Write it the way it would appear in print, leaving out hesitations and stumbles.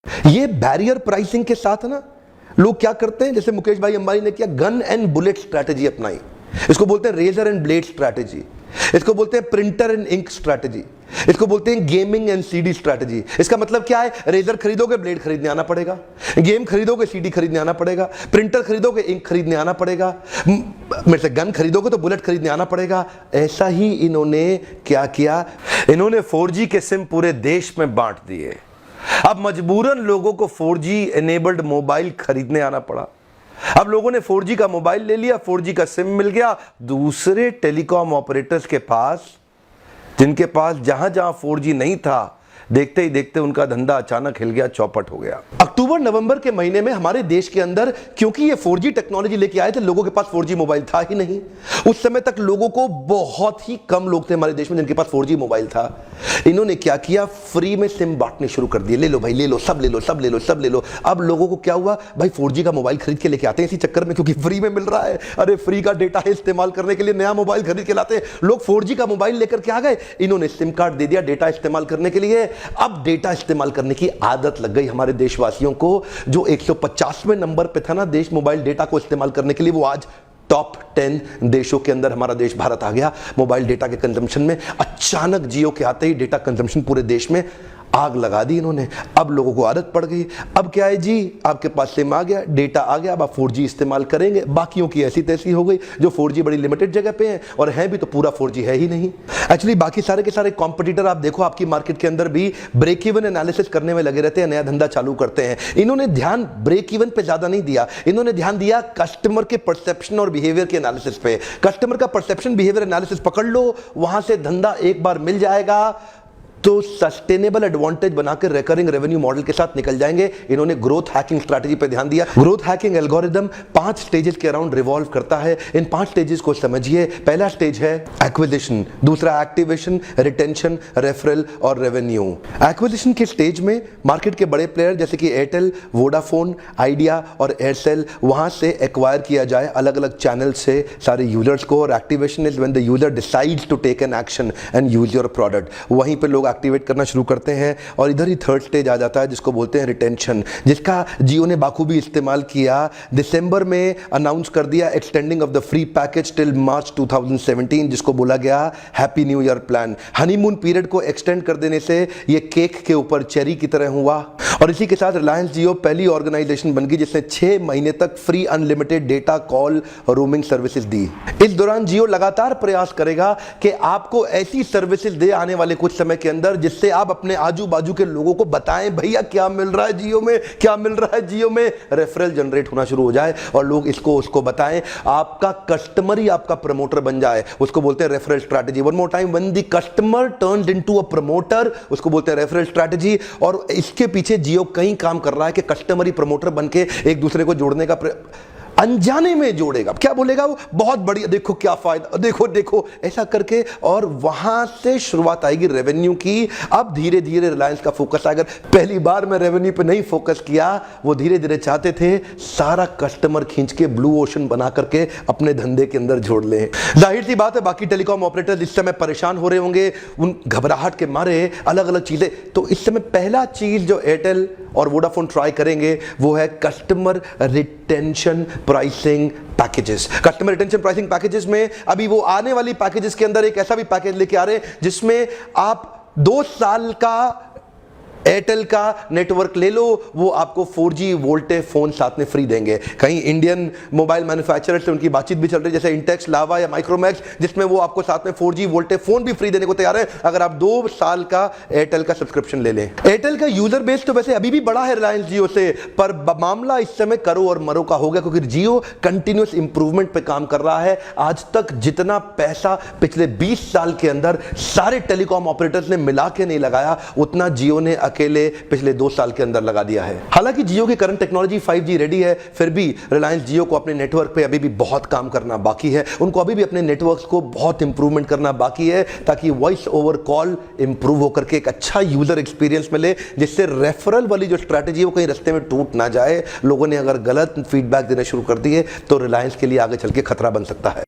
ये barrier pricing के साथ ना लोग क्या करते हैं, जैसे मुकेश भाई अंबानी ने किया, गन एंड बुलेट स्ट्रैटेजी अपनाई। इसको बोलते हैं रेजर एंड ब्लेड स्ट्रैटेजी, इसको बोलते हैं प्रिंटर एंड इंक स्ट्रैटेजी, इसको बोलते हैं गेमिंग एंड सीडी स्ट्रैटेजी। इसका मतलब क्या है, रेजर खरीदोगे ब्लेड खरीदने आना पड़ेगा, गेम खरीदोगे सीडी खरीदने आना पड़ेगा, प्रिंटर खरीदोगे इंक खरीदने आना पड़ेगा, मेरे से गन खरीदोगे तो बुलेट खरीदने आना पड़ेगा। ऐसा ही इन्होंने क्या किया, इन्होंने 4G के सिम पूरे देश में बांट दिए। अब मजबूरन लोगों को 4G एनेबल्ड मोबाइल खरीदने आना पड़ा। अब लोगों ने 4G का मोबाइल ले लिया, 4G का सिम मिल गया दूसरे टेलीकॉम ऑपरेटर्स के पास, जिनके पास जहां जहां 4G नहीं था, देखते ही देखते उनका धंधा अचानक हिल गया, चौपट हो गया। अक्टूबर नवंबर के महीने में हमारे देश के अंदर, क्योंकि ये 4G टेक्नोलॉजी लेके आए थे, लोगों के पास 4G मोबाइल था ही नहीं। उस समय तक लोगों को, बहुत ही कम लोग थे हमारे देश में जिनके पास 4G मोबाइल था। इन्होंने क्या किया, फ्री में सिम बांटने शुरू कर दिए, ले लो भाई, ले लो, सब ले लो, सब ले लो, सब ले लो। अब लोगों को क्या हुआ, भाई 4G का मोबाइल खरीद के लेके आते हैं इसी चक्कर में, क्योंकि फ्री में मिल रहा है। अरे फ्री का डेटा है, इस्तेमाल करने के लिए नया मोबाइल खरीद के लाते हैं लोग। 4G का मोबाइल लेकर के आ गए, इन्होंने सिम कार्ड दे दिया डेटा इस्तेमाल करने के लिए। अब डेटा इस्तेमाल करने की आदत लग गई हमारे देशवासियों को। जो 150वें नंबर पे था ना देश मोबाइल डेटा को इस्तेमाल करने के लिए, वो आज टॉप 10 देशों के अंदर हमारा देश भारत आ गया मोबाइल डेटा के कंजम्पशन में। अचानक जियो के आते ही डेटा कंजम्पशन पूरे देश में आग लगा दी इन्होंने। अब लोगों को आदत पड़ गई। अब क्या है जी, आपके पास सिम आ गया, डेटा आ गया, अब आप 4G इस्तेमाल करेंगे। बाकियों की ऐसी तैसी हो गई, जो 4G बड़ी लिमिटेड जगह पे हैं, और है भी तो पूरा 4G है ही नहीं। एक्चुअली बाकी सारे के सारे कॉम्पिटिटर आप देखो, आपकी मार्केट के अंदर भी ब्रेक इवन एनालिसिस करने में लगे रहते हैं, नया धंधा चालू करते हैं। इन्होंने ध्यान ब्रेक इवन पे ज्यादा नहीं दिया, इन्होंने ध्यान दिया कस्टमर के परसेप्शन और बिहेवियर के एनालिसिस पे। कस्टमर का परसेप्शन बिहेवियर एनालिसिस पकड़ लो, वहां से धंधा एक बार मिल जाएगा तो सस्टेनेबल एडवांटेज बनाकर रिकरिंग रेवेन्यू मॉडल के साथ निकल जाएंगे। इन्होंने ग्रोथ हैकिंग स्ट्रैटेजी पे ध्यान दिया। ग्रोथ हैकिंग एल्गोरिदम 5 स्टेजेस के अराउंड रिवॉल्व करता है। इन 5 स्टेजेस को समझिए। पहला स्टेज है एक्विजिशन, दूसरा एक्टिवेशन, रिटेंशन, रेफरल और रेवेन्यू। एक्विजिशन के स्टेज में मार्केट के बड़े प्लेयर जैसे कि एयरटेल, वोडाफोन, आइडिया और एयरसेल, वहां से एक्वायर किया जाए अलग अलग चैनल से सारे यूजर्स को। और activation is when the user decides to take an action and use your product. वहीं पे लोग एक्टिवेट करना शुरू करते हैं। और इधर ही थर्ड स्टेज आ जाता है जिसको बोलते हैं रिटेंशन, जिसका जियो ने बाखूबी इस्तेमाल किया। दिसंबर में अनाउंस कर दिया extending of the free package till March 2017, जिसको बोला गया happy new year plan. Honeymoon period को एक्सटेंड कर देने से ये केक के ऊपर चेरी की तरह हुआ। और इसी के साथ रिलायंस जियो पहली ऑर्गेनाइजेशन बन गई जिसने 6 महीने तक free unlimited data call roaming services दी। इस दौरान जियो लगातार प्रयास करेगा कि आपको ऐसी सर्विसेज दे आने वाले कुछ समय के अंदर जिससे आप अपने आजू बाजू के लोगों को बताएं, भैया क्या मिल रहा है जियो में, क्या मिल रहा है जियो में। रेफरल जनरेट होना शुरू हो जाए और लोग इसको उसको बताएं। आपका कस्टमर ही आपका प्रमोटर बन जाए, उसको बोलते हैं referral strategy. One more time, when the customer turns into a promoter, उसको बोलते हैं रेफरल स्ट्रैटेजी। और इसके पीछे जियो कहीं काम कर रहा है कि कस्टमर ही प्रमोटर बन के एक दूसरे को जोड़ने का अनजाने में जोड़ेगा। क्या बोलेगा वो, बहुत बढ़िया, देखो क्या फायदा, देखो देखो, ऐसा करके। और वहां से शुरुआत आएगी रेवेन्यू की। अब धीरे धीरे रिलायंस का फोकस आएगा। पहली बार में रेवेन्यू पे नहीं फोकस किया, वो धीरे धीरे चाहते थे सारा कस्टमर खींच के ब्लू ओशन बना करके अपने धंधे के अंदर जोड़ ले। जाहिर सी बात है बाकी टेलीकॉम ऑपरेटर इस समय परेशान हो रहे होंगे, उन घबराहट के मारे अलग अलग चीजें। तो इस समय पहला चीज जो एयरटेल और वोडाफोन ट्राई करेंगे वो है customer retention pricing packages. Customer retention pricing packages में अभी वो आने वाली पैकेजेस के अंदर एक ऐसा भी पैकेज लेके आ रहे हैं जिसमें आप 2 साल का एयरटेल का नेटवर्क ले लो, वो आपको 4G वोल्टे फोन साथ में फ्री देंगे। कहीं इंडियन मोबाइल मैन्युफैक्चरर से उनकी बातचीत भी चल रही है, जैसे इंटेक्स, लावा या माइक्रोमैक्स, जिसमें वो आपको साथ में 4G वोल्टे फोन भी फ्री देने को तैयार है अगर आप 2 साल का एयरटेल का सब्सक्रिप्शन ले लें। एयरटेल का यूजर बेस तो वैसे अभी भी बड़ा है रिलायंस जियो से, पर मामला इस समय करो और मरो का हो गया, क्योंकि जियो कंटिन्यूअस इंप्रूवमेंट पे काम कर रहा है। आज तक जितना पैसा पिछले 20 साल के अंदर सारे टेलीकॉम ऑपरेटर्स ने मिला के नहीं लगाया, उतना जियो ने अकेले पिछले 2 साल के अंदर लगा दिया है। हालांकि जियो की करंट टेक्नोलॉजी 5G रेडी है, फिर भी रिलायंस जियो को अपने नेटवर्क पे अभी भी बहुत काम करना बाकी है। उनको अभी भी अपने नेटवर्क्स को बहुत इंप्रूवमेंट करना बाकी है, ताकि वॉइस ओवर कॉल इंप्रूव होकर के एक अच्छा यूजर एक्सपीरियंस मिले, जिससे रेफरल वाली जो स्ट्रैटेजी है वो कहीं रास्ते में टूट ना जाए। लोगों ने अगर गलत फीडबैक देना शुरू कर दिए तो रिलायंस के लिए आगे चल के खतरा बन सकता है।